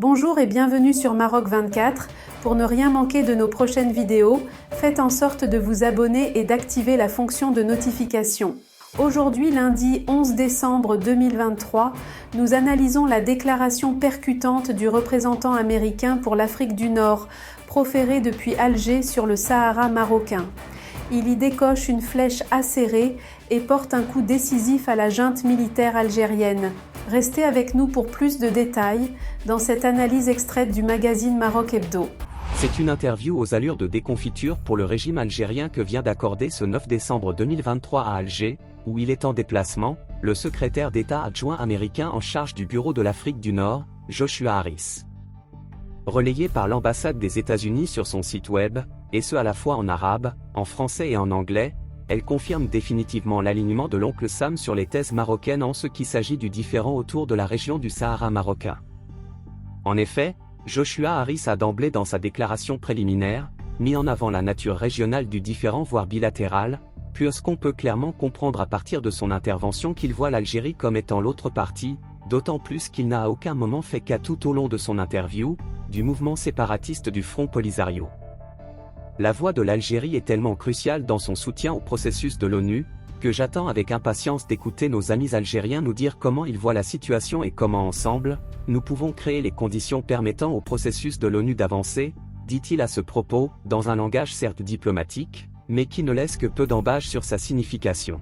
Bonjour et bienvenue sur Maroc 24. Pour ne rien manquer de nos prochaines vidéos, faites en sorte de vous abonner et d'activer la fonction de notification. Aujourd'hui, lundi 11 décembre 2023, nous analysons la déclaration percutante du représentant américain pour l'Afrique du Nord, proférée depuis Alger sur le Sahara marocain. Il y décoche une flèche acérée et porte un coup décisif à la junte militaire algérienne. Restez avec nous pour plus de détails dans cette analyse extraite du magazine Maroc Hebdo. C'est une interview aux allures de déconfiture pour le régime algérien que vient d'accorder ce 9 décembre 2023 à Alger, où il est en déplacement, le secrétaire d'État adjoint américain en charge du Bureau de l'Afrique du Nord, Joshua Harris. Relayé par l'ambassade des États-Unis sur son site web, et ce à la fois en arabe, en français et en anglais, elle confirme définitivement l'alignement de l'oncle Sam sur les thèses marocaines en ce qui s'agit du différend autour de la région du Sahara marocain. En effet, Joshua Harris a d'emblée dans sa déclaration préliminaire, mis en avant la nature régionale du différend voire bilatéral, puisqu'on peut clairement comprendre à partir de son intervention qu'il voit l'Algérie comme étant l'autre partie, d'autant plus qu'il n'a à aucun moment fait cas tout au long de son interview, du mouvement séparatiste du Front Polisario. La voix de l'Algérie est tellement cruciale dans son soutien au processus de l'ONU, que j'attends avec impatience d'écouter nos amis algériens nous dire comment ils voient la situation et comment ensemble, nous pouvons créer les conditions permettant au processus de l'ONU d'avancer, dit-il à ce propos, dans un langage certes diplomatique, mais qui ne laisse que peu d'embâches sur sa signification.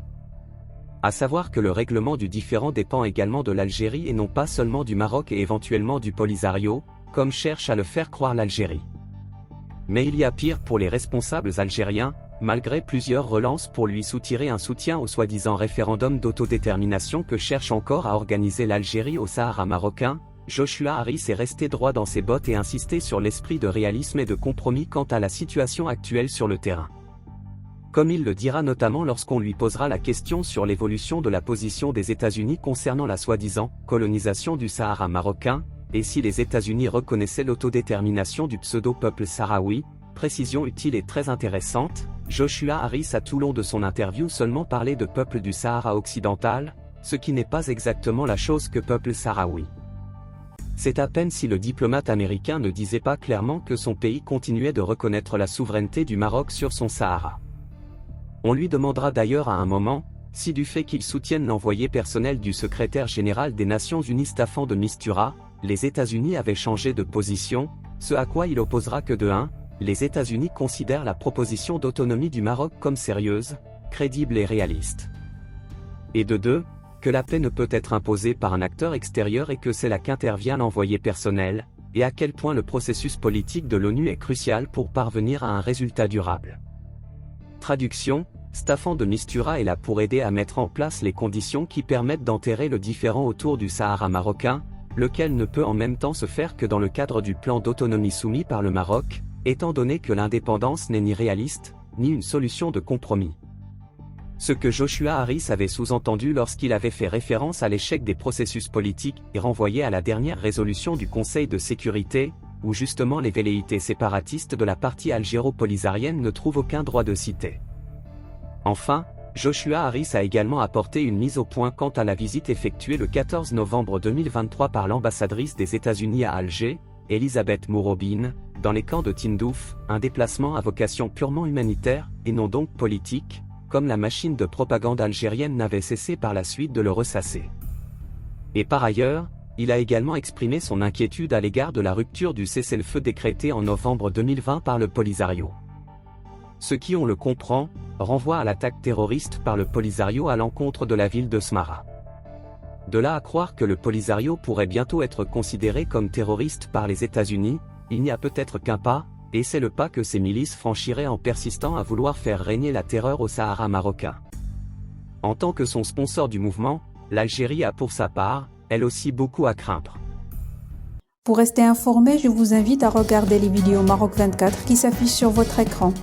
À savoir que le règlement du différend dépend également de l'Algérie et non pas seulement du Maroc et éventuellement du Polisario, comme cherche à le faire croire l'Algérie. Mais il y a pire pour les responsables algériens, malgré plusieurs relances pour lui soutirer un soutien au soi-disant référendum d'autodétermination que cherche encore à organiser l'Algérie au Sahara marocain, Joshua Harris est resté droit dans ses bottes et insisté sur l'esprit de réalisme et de compromis quant à la situation actuelle sur le terrain. Comme il le dira notamment lorsqu'on lui posera la question sur l'évolution de la position des États-Unis concernant la soi-disant colonisation du Sahara marocain, et si les États-Unis reconnaissaient l'autodétermination du pseudo-peuple sahraoui, précision utile et très intéressante, Joshua Harris a tout long de son interview seulement parlé de peuple du Sahara occidental, ce qui n'est pas exactement la chose que peuple sahraoui. C'est à peine si le diplomate américain ne disait pas clairement que son pays continuait de reconnaître la souveraineté du Maroc sur son Sahara. On lui demandera d'ailleurs à un moment, si du fait qu'il soutienne l'envoyé personnel du secrétaire général des Nations Unies Staffan de Mistura, les États-Unis avaient changé de position, ce à quoi il opposera que de 1, les États-Unis considèrent la proposition d'autonomie du Maroc comme sérieuse, crédible et réaliste. Et de 2, que la paix ne peut être imposée par un acteur extérieur et que c'est là qu'intervient l'envoyé personnel, et à quel point le processus politique de l'ONU est crucial pour parvenir à un résultat durable. Traduction, Staffan de Mistura est là pour aider à mettre en place les conditions qui permettent d'enterrer le différend autour du Sahara marocain, lequel ne peut en même temps se faire que dans le cadre du plan d'autonomie soumis par le Maroc, étant donné que l'indépendance n'est ni réaliste, ni une solution de compromis. Ce que Joshua Harris avait sous-entendu lorsqu'il avait fait référence à l'échec des processus politiques et renvoyé à la dernière résolution du Conseil de sécurité, où justement les velléités séparatistes de la partie algéro-polisarienne ne trouvent aucun droit de cité. Enfin, Joshua Harris a également apporté une mise au point quant à la visite effectuée le 14 novembre 2023 par l'ambassadrice des États-Unis à Alger, Elisabeth Mourobine, dans les camps de Tindouf, un déplacement à vocation purement humanitaire, et non donc politique, comme la machine de propagande algérienne n'avait cessé par la suite de le ressasser. Et par ailleurs, il a également exprimé son inquiétude à l'égard de la rupture du cessez-le-feu décrété en novembre 2020 par le Polisario. Ce qui, on le comprend, renvoie à l'attaque terroriste par le Polisario à l'encontre de la ville de Smara. De là à croire que le Polisario pourrait bientôt être considéré comme terroriste par les États-Unis, il n'y a peut-être qu'un pas, et c'est le pas que ces milices franchiraient en persistant à vouloir faire régner la terreur au Sahara marocain. En tant que son sponsor du mouvement, l'Algérie a pour sa part, elle aussi beaucoup à craindre. Pour rester informé, je vous invite à regarder les vidéos Maroc 24 qui s'affichent sur votre écran.